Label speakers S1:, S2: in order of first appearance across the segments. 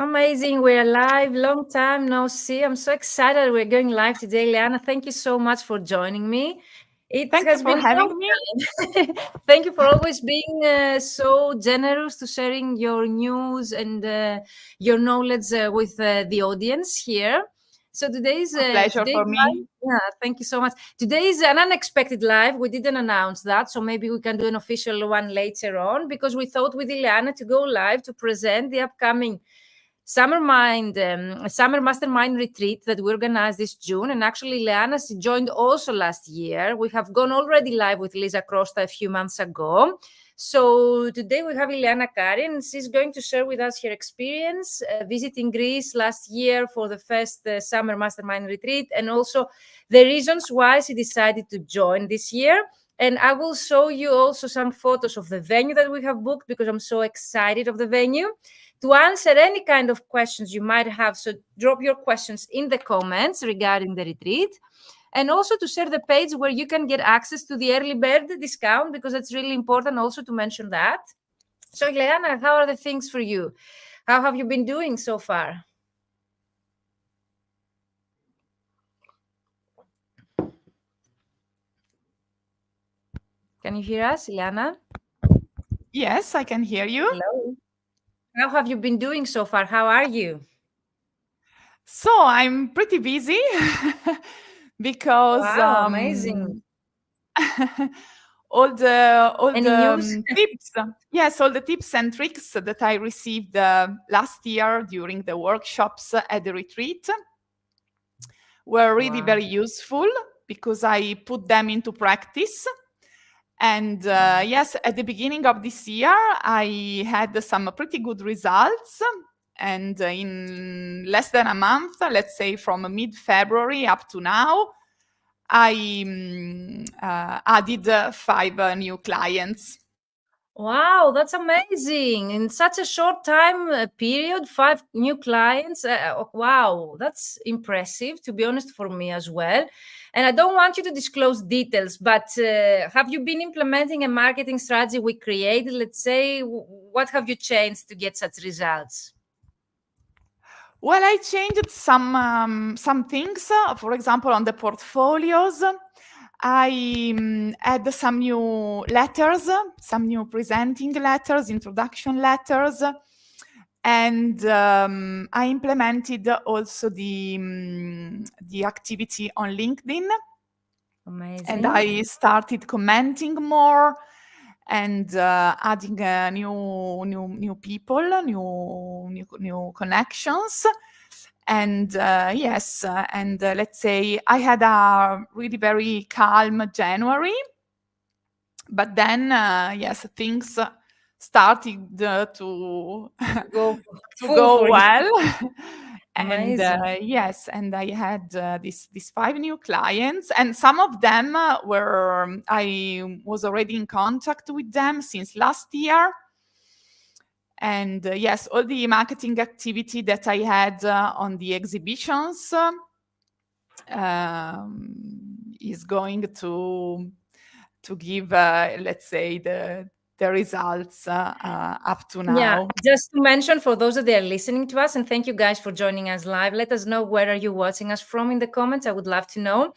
S1: Amazing. We're live. Long time no see. I'm so excited we're going live today. Ileana, thank you so much for joining me. It
S2: Thank you
S1: has
S2: for
S1: been a long
S2: having me.
S1: time. Thank you for always being so generous to sharing your news and your knowledge with the audience here. So
S2: A pleasure
S1: today's
S2: for
S1: live.
S2: me.
S1: Yeah, thank you so much. Today is an unexpected live. We didn't announce that, so maybe we can do an official one later on because we thought with Ileana to go live to present the upcoming Summer Mastermind retreat that we organized this June. And actually, Ileana joined also last year. We have gone already live with Lisa Crosta a few months ago. So today we have Ileana Cari, and she's going to share with us her experience visiting Greece last year for the first Summer Mastermind retreat, and also the reasons why she decided to join this year. And I will show you also some photos of the venue that we have booked because I'm so excited of the venue to answer any kind of questions you might have. So drop your questions in the comments regarding the retreat. And also to share the page where you can get access to the early bird discount, because it's really important also to mention that. So, Ileana, how are the things for you? How have you been doing so far? Can you hear us, Ileana?
S2: Yes, I can hear you.
S1: Hello. How have you been doing so far? How are you?
S2: So I'm pretty busy because
S1: Wow, amazing.
S2: all the
S1: Any news?
S2: tips, yes, all the tips and tricks that I received last year during the workshops at the retreat were really
S1: Wow.
S2: very useful because I put them into practice. And yes, at the beginning of this year, I had some pretty good results. And in less than a month, let's say from mid-February up to now, I added 5 new clients.
S1: Wow, that's amazing. In such a short time period, 5 new clients. Wow, that's impressive, to be honest, for me as well. And I don't want you to disclose details, but have you been implementing a marketing strategy we created? Let's say, what have you changed to get such results?
S2: Well, I changed some things. For example, on the portfolios, I add some new letters, some new presenting letters, introduction letters, and I implemented also the activity on LinkedIn, and
S1: Amazing.
S2: I started commenting more and adding new people, new connections. And yes, and let's say I had a really very calm January, but then yes, things started to
S1: Go
S2: to
S1: full
S2: go
S1: for you.
S2: well. And
S1: Amazing.
S2: yes, and I had these 5 new clients, and some of them were I was already in contact with them since last year. And yes, all the marketing activity that I had on the exhibitions is going to give, let's say, the results up to
S1: Yeah,
S2: now.
S1: just to mention for those that are listening to us, and thank you guys for joining us live. Let us know where are you watching us from in the comments. I would love to know.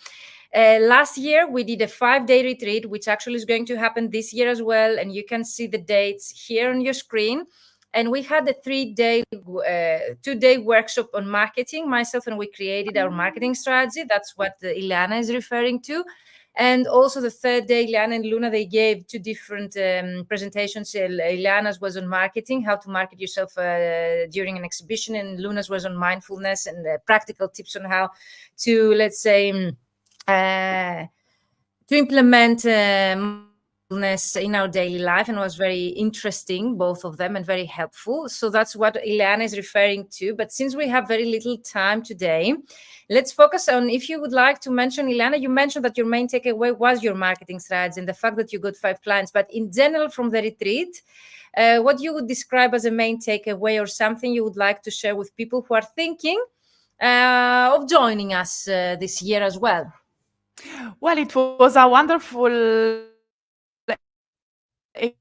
S1: Last year we did a 5-day retreat, which actually is going to happen this year as well, and you can see the dates here on your screen. And we had a 3-day, 2-day workshop on marketing. Myself and we created our marketing strategy. That's what Ileana is referring to. And also the third day, Ileana and Luna, they gave 2 different presentations. Ileana's was on marketing, how to market yourself during an exhibition, and Luna's was on mindfulness and practical tips on how to, let's say, to implement mindfulness in our daily life, and was very interesting, both of them, and very helpful. So that's what Ileana is referring to. But since we have very little time today, let's focus on, if you would like to mention, Ileana, you mentioned that your main takeaway was your marketing strategy and the fact that you got 5 clients. But in general, from the retreat, what you would describe as a main takeaway, or something you would like to share with people who are thinking of joining us this year as well?
S2: Well, it was a wonderful experience.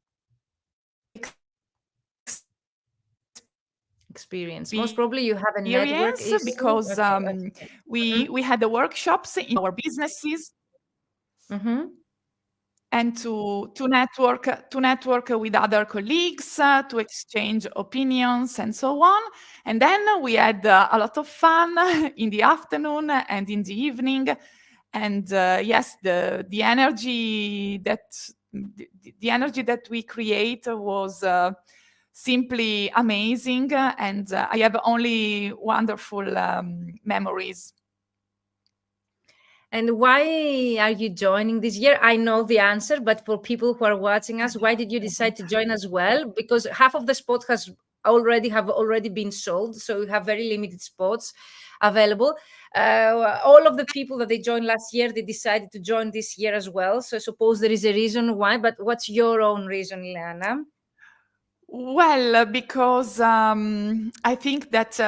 S1: experience? Most probably you have a network
S2: Experience
S1: issue.
S2: because
S1: Okay, okay.
S2: we had the workshops in our businesses
S1: Mm-hmm.
S2: and to network with other colleagues, to exchange opinions and so on. And then we had a lot of fun in the afternoon and in the evening. And yes, the energy that we create was simply amazing, and I have only wonderful memories.
S1: And why are you joining this year? I know the answer, but for people who are watching us, why did you decide to join as well? Because half of the spot has already been sold, so we have very limited spots available. All of the people that they joined last year, they decided to join this year as well. So I suppose there is a reason why. But what's your own reason, Ileana?
S2: Well, because I think that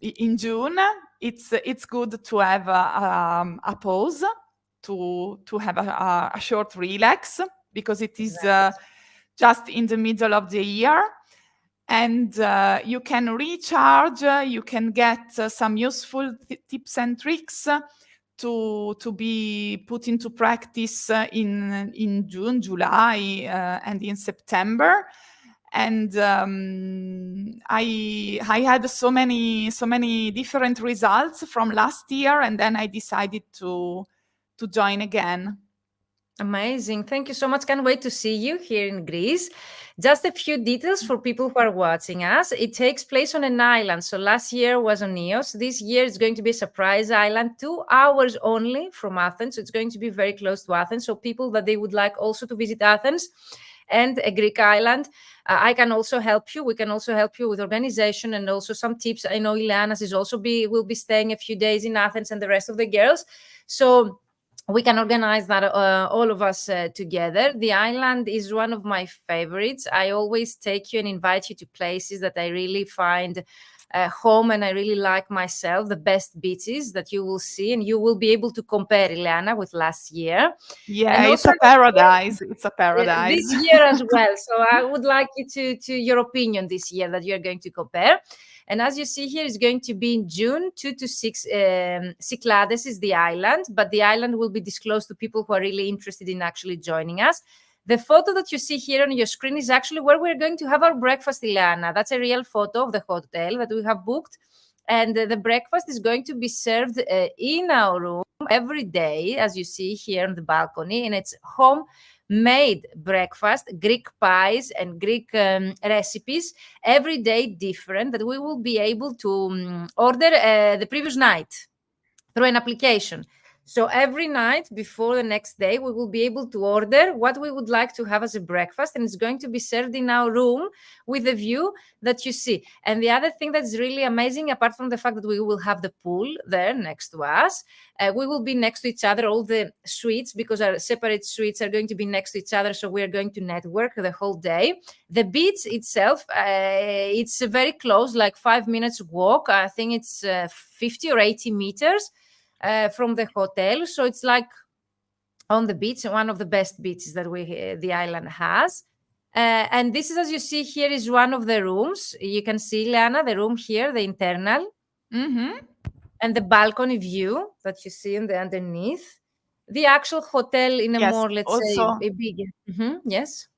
S2: in June it's good to have a pause, to have a short relax, because it is just in the middle of the year, and you can recharge. You can get some useful tips and tricks to be put into practice in June, July, and in September. And I had so many different results from last year, and then I decided to join again.
S1: Amazing. Thank you so much. Can't wait to see you here in Greece. Just a few details for people who are watching us. It takes place on an island. So last year was on Nios. This year it's going to be a surprise island, 2 hours only from Athens. So it's going to be very close to Athens. So people that they would like also to visit Athens and a Greek island, I can also help you. We can also help you with organization and also some tips. I know Ileana will be staying a few days in Athens, and the rest of the girls. So we can organize that, all of us together. The island is one of my favorites. I always take you and invite you to places that I really find home and I really like myself, the best beaches that you will see, and you will be able to compare, Ileana, with last year.
S2: Yeah,
S1: And
S2: it's
S1: also
S2: a paradise. It's a paradise.
S1: this year as well. So I would like you to your opinion this year that you're going to compare. And as you see here, it's going to be in June 2 to 6. Cyclades is the island, but the island will be disclosed to people who are really interested in actually joining us. The photo that you see here on your screen is actually where we're going to have our breakfast, Ileana. That's a real photo of the hotel that we have booked. And the breakfast is going to be served in our room every day, as you see here on the balcony. And it's homemade breakfast, Greek pies and Greek recipes, every day different, that we will be able to order the previous night through an application. So every night before the next day, we will be able to order what we would like to have as a breakfast, and it's going to be served in our room with the view that you see. And the other thing that's really amazing, apart from the fact that we will have the pool there next to us, we will be next to each other. All the suites, because our separate suites are going to be next to each other, so we are going to network the whole day. The beach itself, it's very close, like 5 minutes walk. I think it's 50 or 80 meters from the hotel. So it's like on the beach, one of the best beaches that the island has. And this is, as you see here, is one of the rooms. You can see, Ileana, the room here, the internal, and the balcony view that you see in the underneath. The actual hotel in a
S2: Yes,
S1: more, let's say,
S2: also.
S1: a bigger. Yes.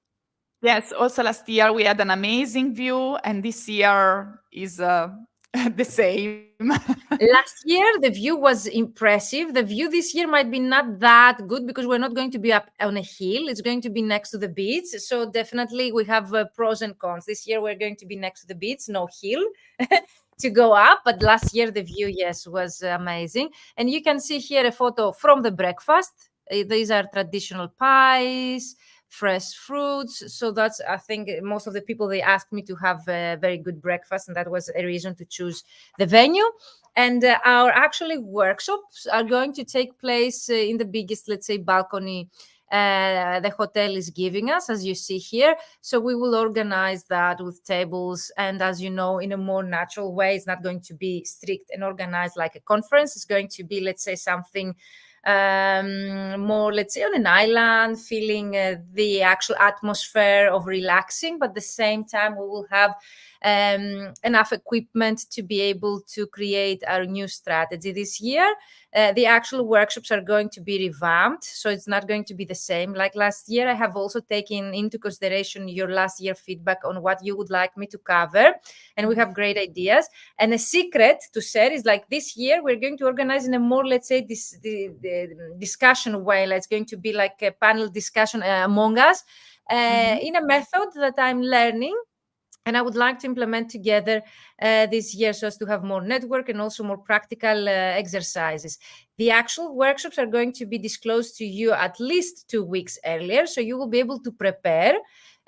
S2: Yes, also last year we had an amazing view, and this year is the same.
S1: Last year the view was impressive. The view this year might be not that good because we're not going to be up on a hill. It's going to be next to the beach. So definitely we have pros and cons. This year we're going to be next to the beach, no hill to go up. But last year the view, yes, was amazing. And you can see here a photo from the breakfast. These are traditional pies, fresh fruits. So that's, I think, most of the people, they asked me to have a very good breakfast, and that was a reason to choose the venue. And our actually workshops are going to take place in the biggest, let's say, balcony the hotel is giving us, as you see here. So we will organize that with tables, and as you know, in a more natural way. It's not going to be strict and organized like a conference. It's going to be, let's say, something more, let's say, on an island, feeling the actual atmosphere of relaxing, but at the same time, we will have enough equipment to be able to create our new strategy this year. The actual workshops are going to be revamped, so it's not going to be the same like last year. I have also taken into consideration your last year feedback on what you would like me to cover, and we have great ideas. And a secret to share is like this year we're going to organize in a more, let's say, the discussion way. It's going to be like a panel discussion among us in a method that I'm learning and I would like to implement together this year so as to have more network and also more practical exercises. The actual workshops are going to be disclosed to you at least 2 weeks earlier, so you will be able to prepare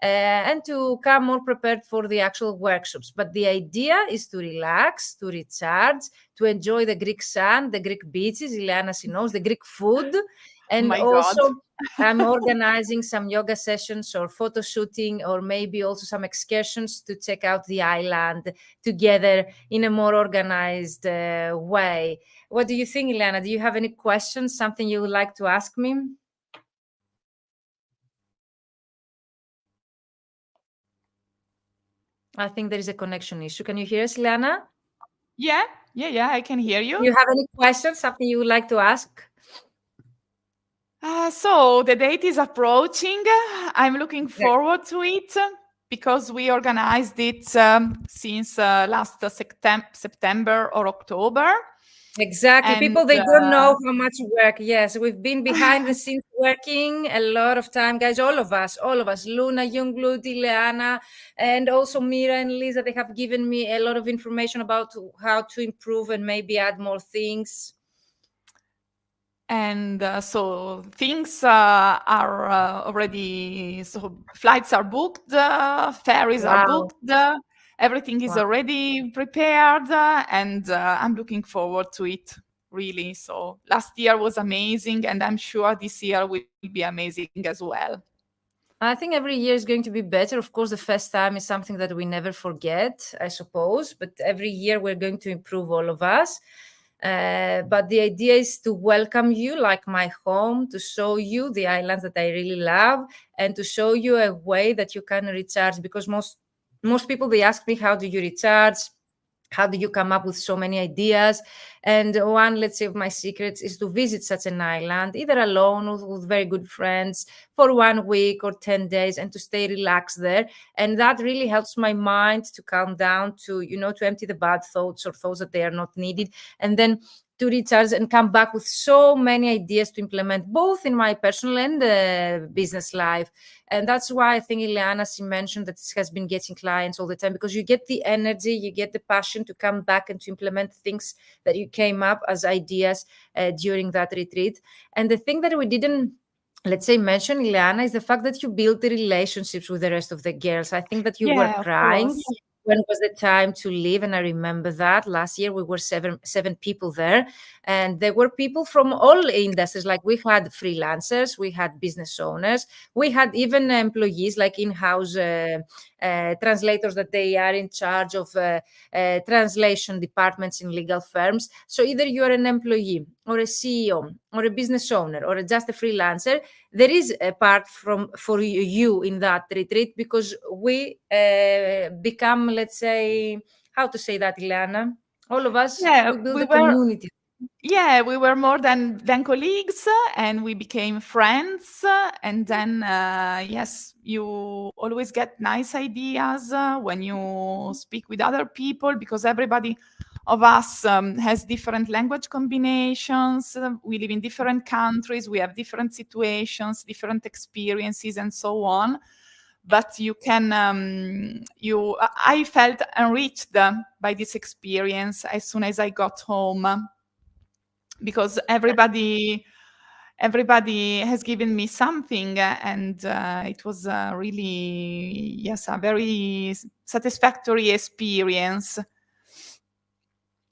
S1: and to come more prepared for the actual workshops. But the idea is to relax, to recharge, to enjoy the Greek sun, the Greek beaches, Ileana knows, the Greek food, and
S2: My
S1: also
S2: God.
S1: I'm organizing some yoga sessions or photo shooting or maybe also some excursions to check out the island together in a more organized way. What do you think, Ileana? Do you have any questions, something you would like to ask me? I think there is a connection issue. Can you hear us, Ileana?
S2: Yeah, I can hear
S1: Do
S2: you.
S1: you have any questions, something you would like to ask?
S2: So the date is approaching. I'm looking forward to it because we organized it since last September or October.
S1: Exactly.
S2: And
S1: People, they don't know how much work. Yes, we've been behind the scenes working a lot of time, guys. All of us, Luna, Youngblood, Ileana, and also Mira and Lisa, they have given me a lot of information about how to improve and maybe add more things.
S2: And so things are already, so flights are booked, ferries are
S1: Wow.
S2: booked, everything is already prepared, and I'm looking forward to it, really. So last year was amazing, and I'm sure this year will be amazing as well.
S1: I think every year is going to be better. Of course, the first time is something that we never forget, I suppose, but every year we're going to improve, all of us. But the idea is to welcome you like my home, to show you the islands that I really love, and to show you a way that you can recharge. Because most people, they ask me, how do you recharge? How do you come up with so many ideas? And one, let's say, of my secrets is to visit such an island, either alone or with very good friends, for 1 week or 10 days, and to stay relaxed there. And that really helps my mind to calm down, to, to empty the bad thoughts or thoughts that they are not needed. And then to recharge and come back with so many ideas to implement both in my personal and business life. And that's why I think Ileana, she mentioned that she has been getting clients all the time, because you get the energy, you get the passion to come back and to implement things that you came up as ideas during that retreat. And the thing that we didn't, let's say, mention, Ileana, is the fact that you built the relationships with the rest of the girls. I think that you were
S2: Yeah, of
S1: crying
S2: course.
S1: when was the time to leave, and I remember that last year we were seven people there, and there were people from all industries. Like, we had freelancers, we had business owners, we had even employees, like in-house translators, that they are in charge of translation departments in legal firms. So either you're an employee or a CEO or a business owner or just a freelancer, there is a part for you in that retreat, because we become, let's say, how to say that, Ileana? All of us,
S2: Yeah,
S1: we build
S2: we
S1: a
S2: were
S1: community.
S2: Yeah, we were more than colleagues, and we became friends. And then, yes, you always get nice ideas when you speak with other people, because everybody of us has different language combinations. We live in different countries. We have different situations, different experiences, and so on. But you can, I felt enriched by this experience as soon as I got home, because everybody has given me something, and it was really, yes, a very satisfactory experience.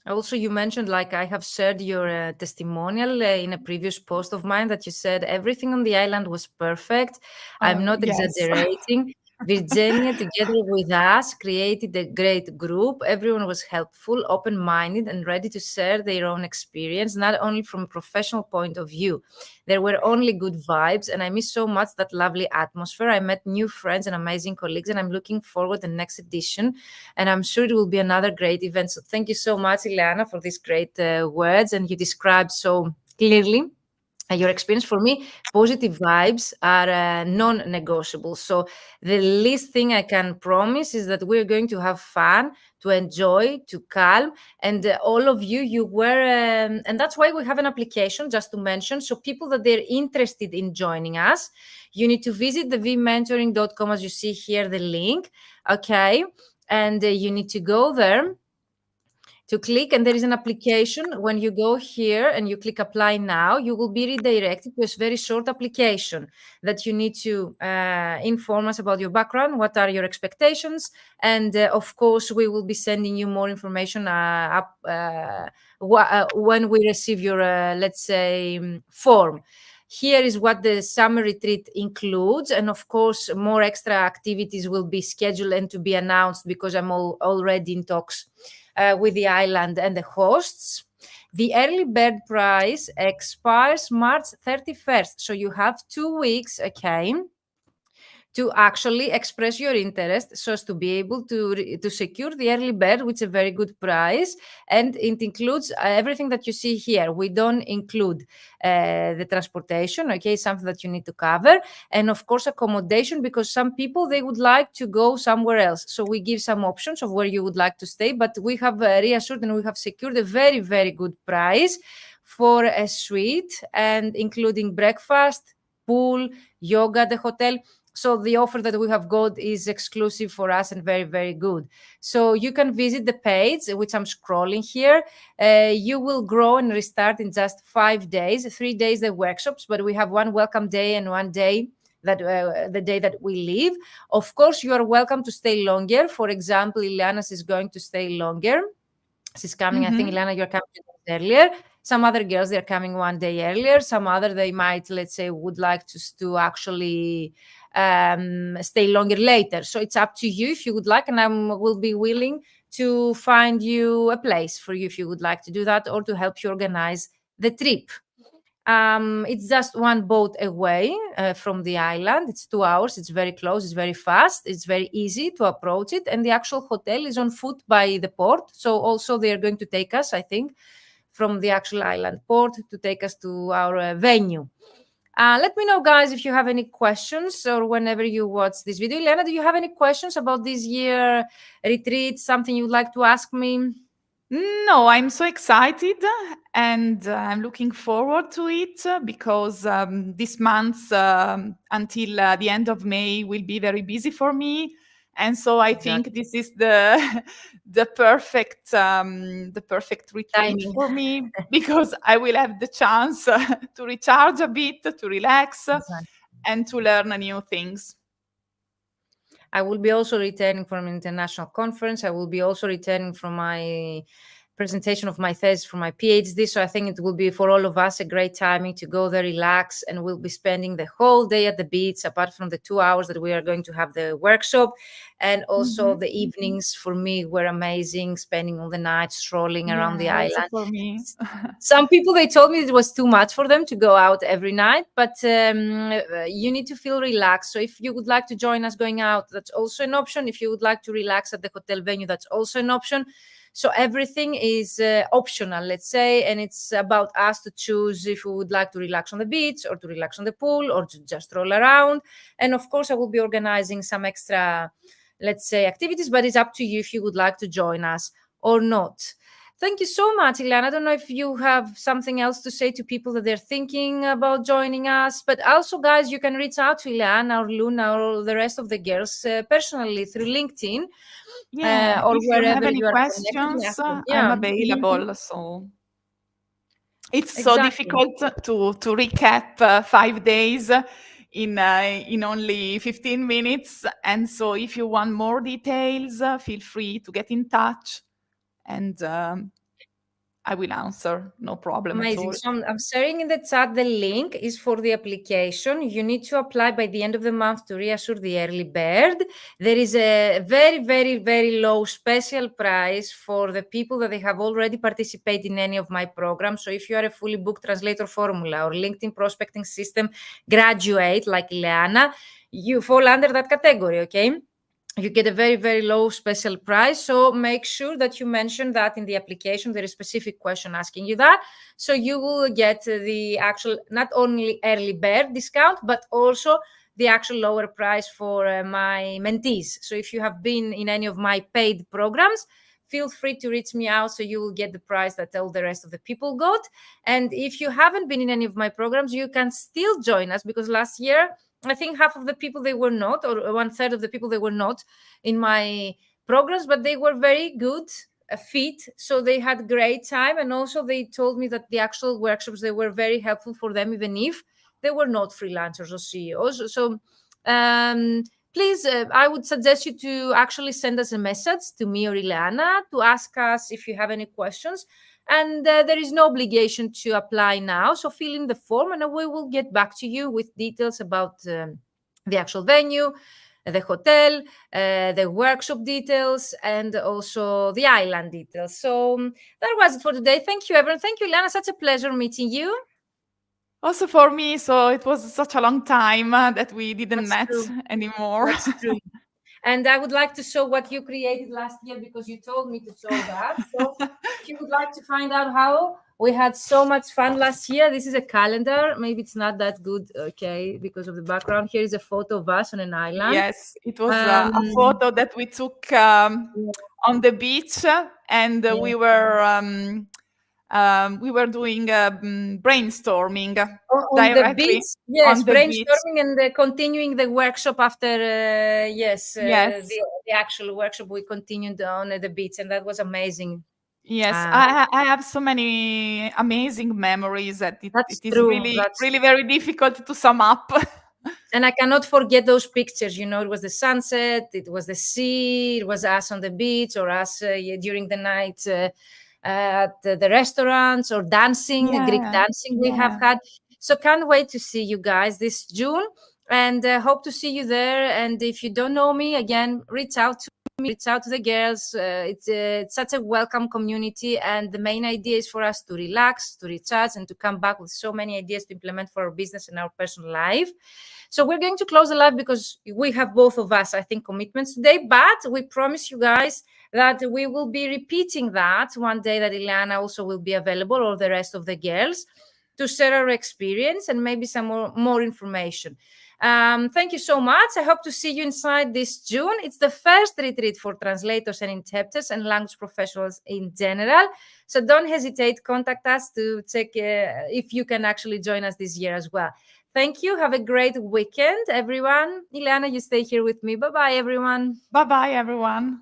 S1: Also, you mentioned, like, I have shared your testimonial in a previous post of mine, that you said everything on the island was perfect. I'm not
S2: Yes.
S1: exaggerating. Virginia, together with us, created a great group. Everyone was helpful, open minded, and ready to share their own experience, not only from a professional point of view. There were only good vibes, and I miss so much that lovely atmosphere. I met new friends and amazing colleagues, and I'm looking forward to the next edition. And I'm sure it will be another great event. So thank you so much, Ileana, for these great words, and you described so clearly your experience. For me, positive vibes are non-negotiable. So the least thing I can promise is that we're going to have fun, to enjoy, to calm, and all of you were, and that's why we have an application, just to mention. So people that they're interested in joining us, you need to visit the vmentoring.com, as you see here, the link, okay, and you need to go there to click, and there is an application. When you go here and you click apply now, you will be redirected to a very short application that you need to inform us about your background, what are your expectations, and of course we will be sending you more information when we receive your let's say form. Here is what the summer retreat includes, and of course more extra activities will be scheduled and to be announced, because I'm already in talks with the island and the hosts. The early bird price expires March 31st. So you have 2 weeks, okay, to actually express your interest, so as to be able to secure the early bird, which is a very good price. And it includes everything that you see here. We don't include the transportation, okay, something that you need to cover, and of course accommodation, because some people, they would like to go somewhere else. So we give some options of where you would like to stay, but we have reassured and we have secured a very, very good price for a suite, and including breakfast, pool, yoga at the hotel. So the offer that we have got is exclusive for us and very, very good. So you can visit the page, which I'm scrolling here. You will grow and restart in just 5 days, 3 days the workshops, but we have one welcome day and one day that the day that we leave. Of course, you are welcome to stay longer. For example, Ileana is going to stay longer. She's coming. I think, Ileana, you're coming earlier. Some other girls, they're coming one day earlier. Some other, they might, let's say, would like to actually stay longer later. So it's up to you if you would like, and I will be willing to find you a place for you if you would like to do that, or to help you organize the trip. It's just one boat away from the island. It's 2 hours. It's very close. It's very fast. It's very easy to approach it. And the actual hotel is on foot by the port. So also they are going to take us, I think, from the actual island port to take us to our venue. Let me know, guys, if you have any questions, or whenever you watch this video. Ileana, do you have any questions about this year retreat? Something you'd like to ask me?
S2: No, I'm so excited, and I'm looking forward to it, because this month until the end of May will be very busy for me, and so I think this is the the perfect retreat
S1: Timing.
S2: for me, because I will have the chance to recharge a bit, to relax,
S1: Exactly.
S2: and to learn new things.
S1: I will be also returning from an international conference. I will be also returning from my presentation of my thesis for my PhD. So I think it will be for all of us a great timing to go there, relax, and we'll be spending the whole day at the beach, apart from the 2 hours that we are going to have the workshop. And also the evenings for me were amazing, spending all the night strolling around the
S2: Yeah, also
S1: island.
S2: for me.
S1: Some people, they told me it was too much for them to go out every night, but you need to feel relaxed. So if you would like to join us going out, that's also an option. If you would like to relax at the hotel venue, that's also an option. So everything is optional, let's say, and it's about us to choose if we would like to relax on the beach, or to relax on the pool, or to just roll around. And of course, I will be organizing some extra, let's say, activities, but it's up to you if you would like to join us or not. Thank you so much, Ileana. I don't know if you have something else to say to people that they're thinking about joining us, but also, guys, you can reach out to Ileana or Luna or the rest of the girls personally through LinkedIn.
S2: Yeah,
S1: Or
S2: if you have
S1: wherever
S2: any
S1: you are connected.
S2: questions, I'm
S1: Yeah.
S2: available. So it's so
S1: Exactly.
S2: difficult to recap 5 days in only 15 minutes. And so if you want more details, feel free to get in touch. And I will answer. No problem at
S1: Amazing.
S2: all.
S1: So I'm sharing in the chat the link is for the application. You need to apply by the end of the month to reassure the early bird. There is a very, very, very low special price for the people that they have already participated in any of my programs. So if you are a fully booked translator formula or LinkedIn prospecting system graduate like Ileana, you fall under that category, okay? You get a very, very low special price. So make sure that you mention that in the application. There is a specific question asking you that. So you will get the actual, not only early bird discount, but also the actual lower price for my mentees. So if you have been in any of my paid programs, feel free to reach me out so you will get the price that all the rest of the people got. And if you haven't been in any of my programs, you can still join us, because last year, I think half of the people, they were not, or 1/3 of the people, they were not in my programs, but they were very good fit. So they had great time. And also they told me that the actual workshops, they were very helpful for them, even if they were not freelancers or CEOs. So please, I would suggest you to actually send us a message to me or Ileana to ask us if you have any questions. And there is no obligation to apply now. So fill in the form and we will get back to you with details about the actual venue, the hotel, the workshop details, and also the island details. So that was it for today. Thank you, everyone. Thank you, Ileana. Such a pleasure meeting you.
S2: Also for me, so it was such a long time that we didn't
S1: That's
S2: met
S1: true.
S2: anymore.
S1: That's true. And I would like to show what you created last year, because you told me to show that. So if you would like to find out how we had so much fun last year, this is a calendar. Maybe it's not that good, okay, because of the background. Here is a photo of us on an island.
S2: Yes, it was a photo that we took on the beach, and we were doing brainstorming
S1: on the
S2: directly
S1: beach. Yes,
S2: on the beach.
S1: brainstorming and continuing the workshop after,
S2: Yes.
S1: the actual workshop. We continued on the beach, and that was amazing.
S2: Yes, I have so many amazing memories that it is
S1: true.
S2: really, really very difficult to sum up.
S1: And I cannot forget those pictures. You know, it was the sunset, it was the sea, it was us on the beach, or us during the night at the restaurants, or dancing, Greek dancing we have had. So can't wait to see you guys this June, and hope to see you there. And if you don't know me, again, reach out to me, reach out to the girls. It's such a welcome community, and the main idea is for us to relax, to recharge, and to come back with so many ideas to implement for our business and our personal life. So we're going to close the live because we have both of us, I think, commitments today, but we promise you guys that we will be repeating that one day, that Ileana also will be available, or the rest of the girls, to share our experience and maybe some more information. Thank you so much. I hope to see you inside this June. It's the first retreat for translators and interpreters and language professionals in general. So don't hesitate, contact us to check if you can actually join us this year as well. Thank you. Have a great weekend, everyone. Ileana, you stay here with me. Bye-bye, everyone.
S2: Bye-bye, everyone.